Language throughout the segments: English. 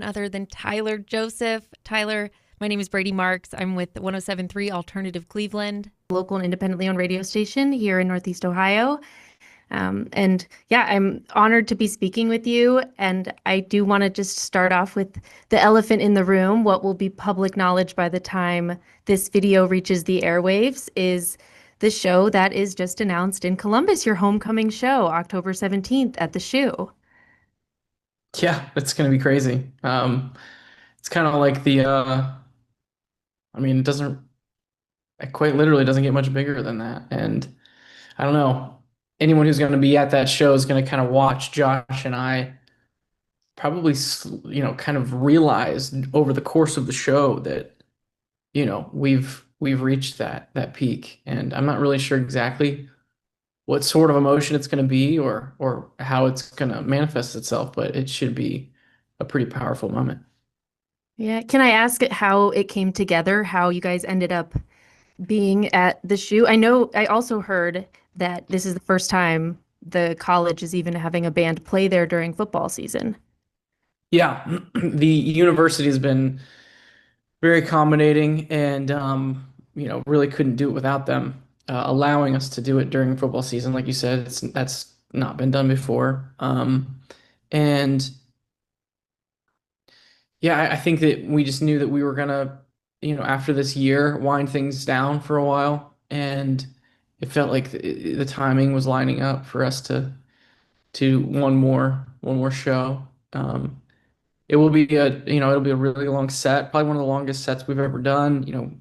other than Tyler Joseph. Tyler, my name is Brady Marks. I'm with 1073 Alternative Cleveland, local and independently owned radio station here in Northeast Ohio. And yeah, I'm honored to be speaking with you. And I do want to just start off with the elephant in the room. What will be public knowledge by the time this video reaches the airwaves is the show that is just announced in Columbus, your homecoming show, October 17th at the Shoe. Yeah, it's gonna be crazy. It's kind of like it doesn't, it quite literally doesn't get much bigger than that. And I don't know, anyone who's gonna be at that show is gonna kind of watch Josh and I probably, kind of realize over the course of the show that, we've reached that peak. And I'm not really sure exactly what sort of emotion it's gonna be or how it's gonna manifest itself, but it should be a pretty powerful moment. Yeah. Can I ask how it came together, how you guys ended up being at the Shoe? I know I also heard that this is the first time the college is even having a band play there during football season. Yeah, the university has been very accommodating and really couldn't do it without them allowing us to do it during football season. Like you said, that's not been done before. And yeah, I think that we just knew that we were gonna, after this year, wind things down for a while, and it felt like the timing was lining up for us to one more show. It will be it'll be a really long set, probably one of the longest sets we've ever done.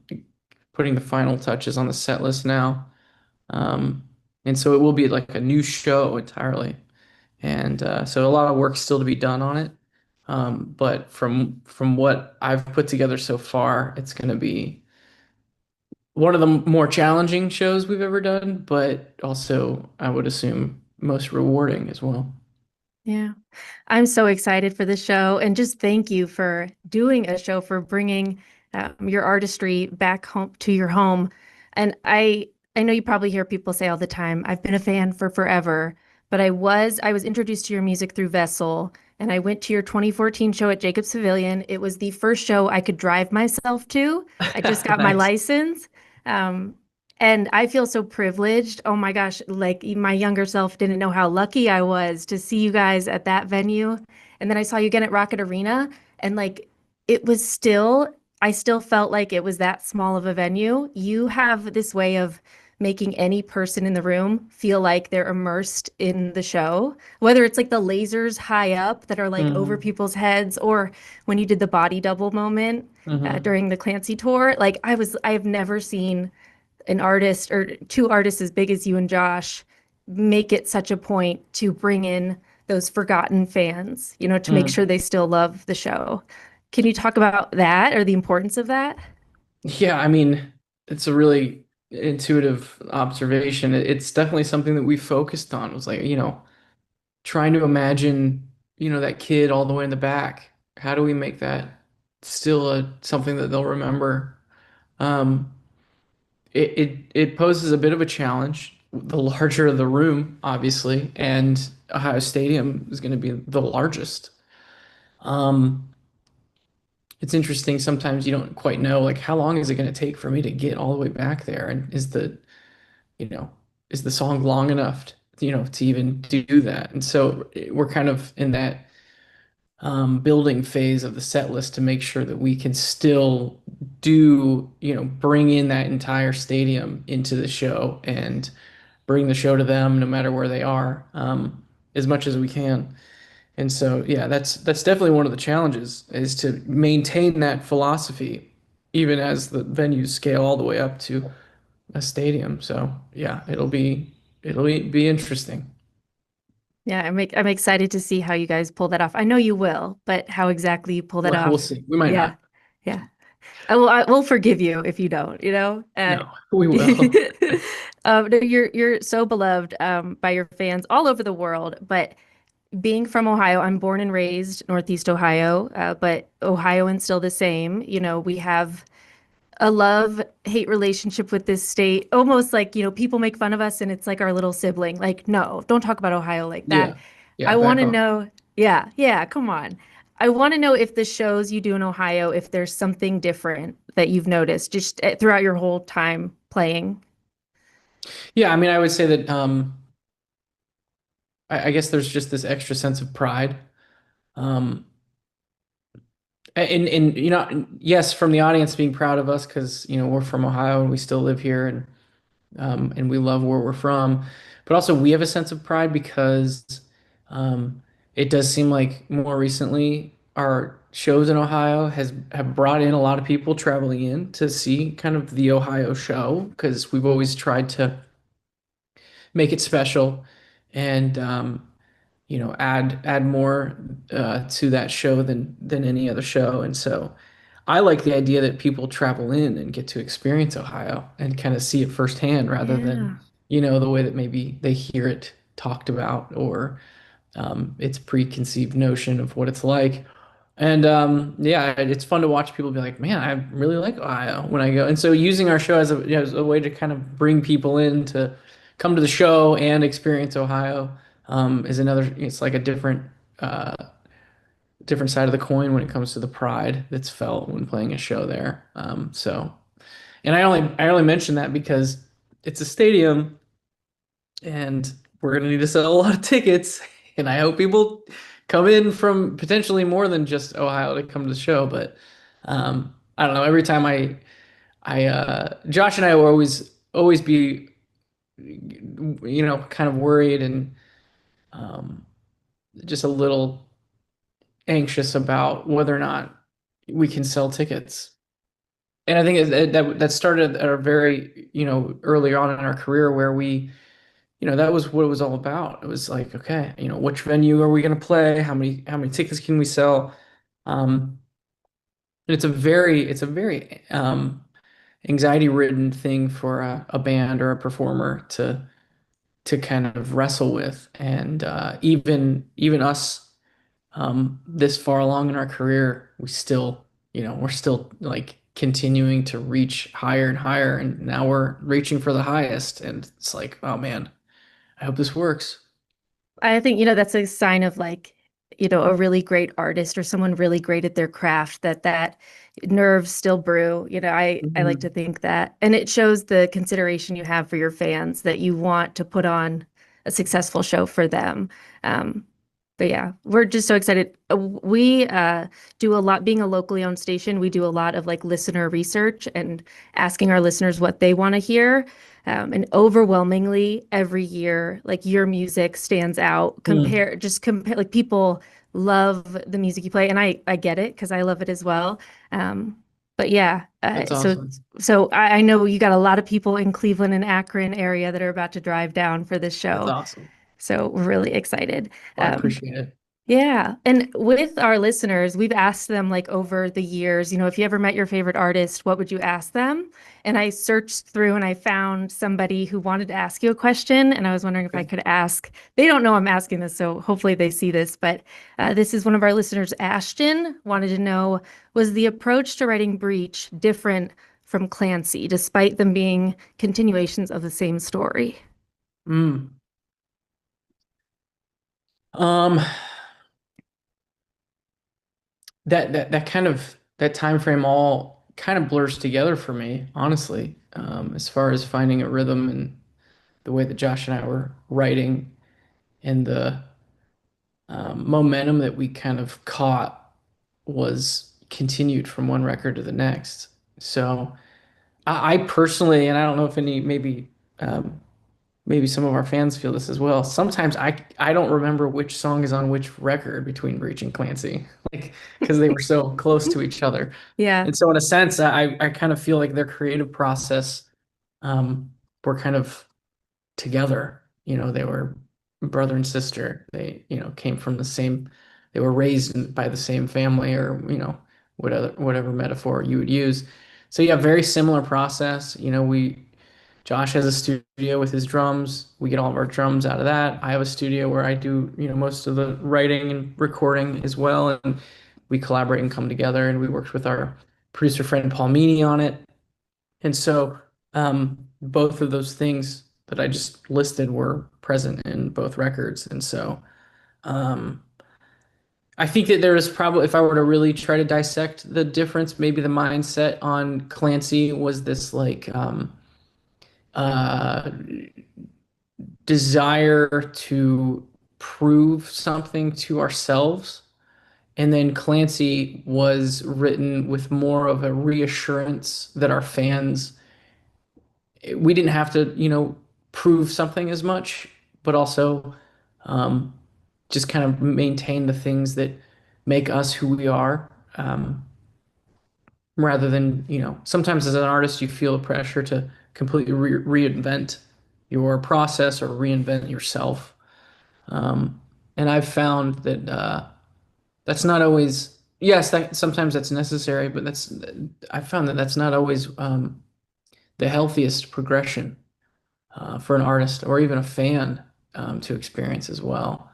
Putting the final touches on the set list now. And so it will be like a new show entirely. And so a lot of work still to be done on it. But from what I've put together so far, it's going to be one of the more challenging shows we've ever done, but also I would assume most rewarding as well. Yeah. I'm so excited for the show and just thank you for doing a show, for bringing your artistry back home to your home. And I know you probably hear people say all the time, I've been a fan for forever, but I was introduced to your music through Vessel, and I went to your 2014 show at Jacobs Pavilion. It was the first show I could drive myself to. I just got my Nice. license. Um, and I feel so privileged. Oh my gosh, like my younger self didn't know how lucky I was to see you guys at that venue. And then I saw you again at Rocket Arena, and like it was still, I still felt like it was that small of a venue. You have this way of making any person in the room feel like they're immersed in the show, whether it's like the lasers high up that are like over Hmm. people's heads, or when you did the body double moment Hmm. during the Clancy tour. Like I have never seen an artist or two artists as big as you and Josh make it such a point to bring in those forgotten fans, to make sure they still love the show. Can you talk about that or the importance of that? Yeah, it's a really intuitive observation. It's definitely something that we focused on. It was like, trying to imagine, that kid all the way in the back. How do we make that still something that they'll remember? Um, it poses a bit of a challenge. The larger the room, obviously, and Ohio Stadium is going to be the largest. Um, it's interesting. Sometimes you don't quite know, like, how long is it going to take for me to get all the way back there? And you know, is the song long enough, to even do that? And so we're kind of in that building phase of the set list to make sure that we can still bring in that entire stadium into the show and bring the show to them no matter where they are, as much as we can. And so, yeah, that's definitely one of the challenges is to maintain that philosophy, even as the venues scale all the way up to a stadium. So, yeah, it'll be interesting. Yeah, I'm excited to see how you guys pull that off. I know you will, but how exactly you pull that Well, we'll off. see. We might Yeah. not. Yeah. I will forgive you if you don't. No, we will. No, you're so beloved by your fans all over the world, but being from Ohio, I'm born and raised Northeast Ohio, but Ohioans still the same. We have a love-hate relationship with this state, almost like, people make fun of us and it's like our little sibling. Like, no, don't talk about Ohio like that. Yeah. Yeah, I want back to off. know, yeah, yeah, come on. I want to know if the shows you do in Ohio, if there's something different that you've noticed just throughout your whole time playing. Yeah, I mean, I would say that I guess there's just this extra sense of pride. Um, and yes, from the audience being proud of us because we're from Ohio and we still live here and we love where we're from, but also we have a sense of pride because um, it does seem like more recently our shows in Ohio has have brought in a lot of people traveling in to see kind of the Ohio show because we've always tried to make it special and add more to that show than any other show. And so I like the idea that people travel in and get to experience Ohio and kind of see it firsthand rather than Yeah. the way that maybe they hear it talked about or its preconceived notion of what it's like. And yeah, it's fun to watch people be like, man, I really like Ohio when I go. And so using our show as a way to kind of bring people in to come to the show and experience Ohio is it's like a uh, different side of the coin when it comes to the pride that's felt when playing a show there. And I only mention that because it's a stadium and we're gonna need to sell a lot of tickets. And I hope people come in from potentially more than just Ohio to come to the show. But I don't know. Every time Josh and I will always be, kind of worried and um, just a little anxious about whether or not we can sell tickets. And I think that started at a very, early on in our career where that was what it was all about. It was like, okay, which venue are we going to play? How many tickets can we sell? And it's a very anxiety-ridden thing for a band or a performer to kind of wrestle with. And even us this far along in our career, we're still like continuing to reach higher and higher, and now we're reaching for the highest. And it's like, oh man, I hope this works. I think, that's a sign of like, a really great artist or someone really great at their craft that nerves still brew. I like to Mhm. think that. And it shows the consideration you have for your fans that you want to put on a successful show for them. Um, but yeah, we're just so excited. We do a lot, being a locally owned station, we do a lot of like listener research and asking our listeners what they want to hear. And overwhelmingly every year, like your music stands out. Hmm. Compare, like people love the music you play, and I get it because I love it as well. Um, but yeah, That's awesome. so I know you got a lot of people in Cleveland and Akron area that are about to drive down for this That's show. awesome. So we're really excited. Well, I Um, appreciate it. yeah. And with our listeners, we've asked them like over the years, if you ever met your favorite artist, what would you ask them? And I searched through and I found somebody who wanted to ask you a question. And I was wondering if I Okay. could ask. They don't know I'm asking this, so hopefully they see this. But this is one of our listeners, Ashton, wanted to know, was the approach to writing Breach different from Clancy, despite them being continuations of the same story? Mm. Um, that kind of that time frame all kind of blurs together for me, honestly. As far as finding a rhythm and the way that Josh and I were writing and the momentum that we kind of caught was continued from one record to the next. So I personally, and I don't know if um, maybe some of our fans feel this as well. Sometimes I don't remember which song is on which record between Breach and Clancy, like because they were so close to each other. Yeah. And so in a sense, I kind of feel like their creative process um, were kind of together. They were brother and sister. They, came from they were raised by the same family or, whatever metaphor you would use. So yeah, very similar process. Josh has a studio with his drums. We get all of our drums out of that. I have a studio where I do, most of the writing and recording as well. And we collaborate and come together. And we worked with our producer friend Paul Meany on it. And so both of those things that I just listed were present in both records. And so um, I think that there is probably, if I were to really try to dissect the difference, maybe the mindset on Clancy was this like uh, desire to prove something to ourselves. And then Clancy was written with more of a reassurance that our fans, we didn't have to, prove something as much, but also um, just kind of maintain the things that make us who we are. Rather than, sometimes as an artist, you feel the pressure to completely reinvent your process or reinvent yourself. Um, and I've found that that's not always, yes, that sometimes that's necessary, but I've found that that's not always the healthiest progression for an artist or even a fan to experience as well.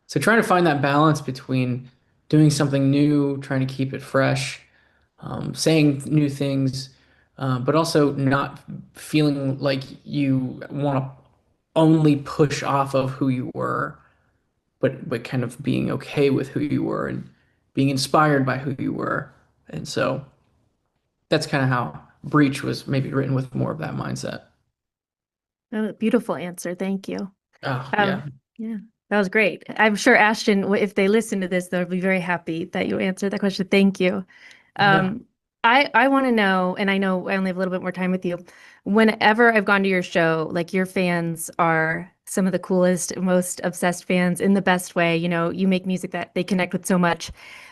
So trying to find that balance between doing something new, trying to keep it fresh, saying new things, but also not feeling like you want to only push off of who you were, but kind of being okay with who you were and being inspired by who you were. And so that's kind of how Breach was maybe written with more of that mindset. Oh, beautiful answer. Thank you. Oh, Um, yeah. yeah, that was great. I'm sure Ashton, if they listen to this, they'll be very happy that you answered that question. Thank you. Yeah. Um, I want to know, and I know I only have a little bit more time with you. Whenever I've gone to your show, like your fans are some of the coolest, most obsessed fans in the best way. You know, you make music that they connect with so much,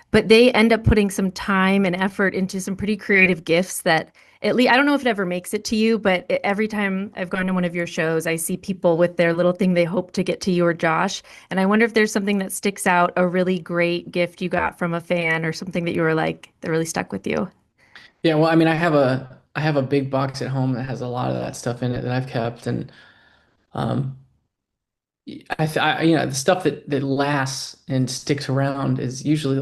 but they end up putting some time and effort into some pretty creative gifts that at least I don't know if it ever makes it to you, but every time I've gone to one of your shows, I see people with their little thing they hope to get to you or Josh. And I wonder if there's something that sticks out, a really great gift you got from a fan or something that you were like, that really stuck with you. Yeah, well, I mean, I have a big box at home that has a lot of that stuff in it that I've kept, and um, the stuff that lasts and sticks around is usually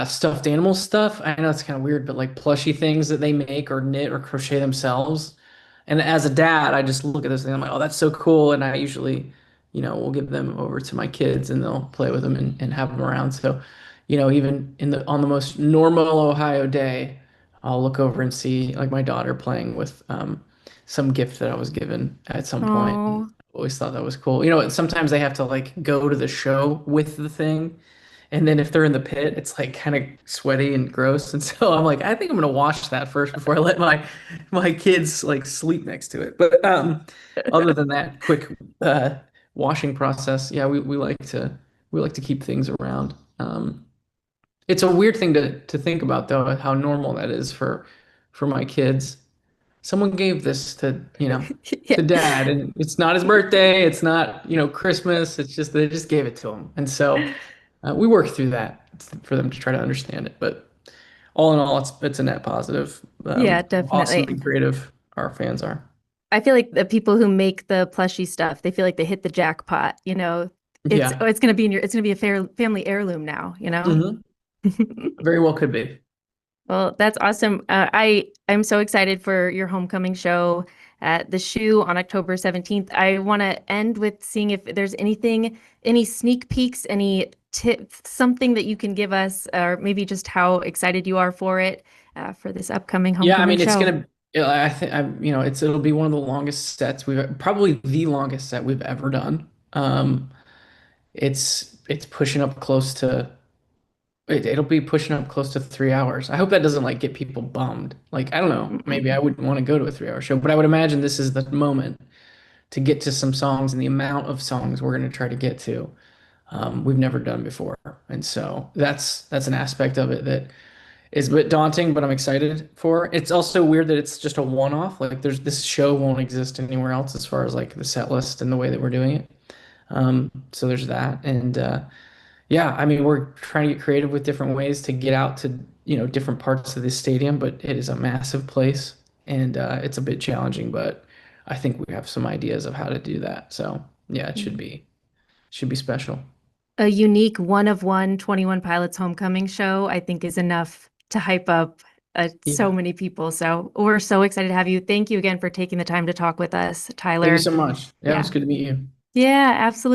stuffed animal stuff. I know it's kind of weird, but like plushy things that they make or knit or crochet themselves. And as a dad, I just look at this thing. I'm like, oh, that's so cool. And I usually, will give them over to my kids and they'll play with them and have them around. So, even on the most normal Ohio day, I'll look over and see like my daughter playing with some gift that I was given at some point. And Oh, I always thought that was cool. Sometimes they have to like go to the show with the thing. And then if they're in the pit, it's like kind of sweaty and gross. And so I'm like, I think I'm gonna wash that first before I let my kids like sleep next to it. But other than that quick washing process, yeah, we like to keep things around. It's a weird thing to think about though, how normal that is for my kids. Someone gave this yeah. to dad, and it's not his birthday, it's not, Christmas, it's just they just gave it to him. And so we work through that for them to try to understand it. But all in all, it's a net positive. Yeah, How awesome definitely. and creative our fans are. I feel like the people who make the plushy stuff, they feel like they hit the jackpot, you know. Yeah. It's gonna be it's gonna be a fair family heirloom now, you know. Hmm. Very well could be. Well, that's awesome. I'm so excited for your homecoming show at the Shoe on October 17th. I want to end with seeing if there's anything, any sneak peeks, any tips, something that you can give us, or maybe just how excited you are for it, for this upcoming Yeah, I homecoming mean, it's show. gonna. I think it'll be one of the longest sets probably the longest set we've ever done. It's pushing up close to it'll be pushing up close to 3 hours. I hope that doesn't like get people bummed. Like, I don't know, maybe I Mm-mm. wouldn't want to go to a 3 hour show, but I would imagine this is the moment to get to some songs and the amount of songs we're going to try to get to. We've never done before. And so that's an aspect of it that is a bit daunting, but I'm excited for. It's also weird that it's just a one-off. Like this show won't exist anywhere else as far as like the set list and the way that we're doing it. So there's that. And yeah, I mean, we're trying to get creative with different ways to get out to, different parts of this stadium, but it is a massive place and it's a bit challenging, but I think we have some ideas of how to do that. So yeah, it should be special. A unique one of one 21 Pilots homecoming show, I think is enough to hype up so Yeah. many people. So we're so excited to have you. Thank you again for taking the time to talk with us, Thank you Tyler. so much. Yeah, it was Yeah. good to meet you. Yeah, absolutely.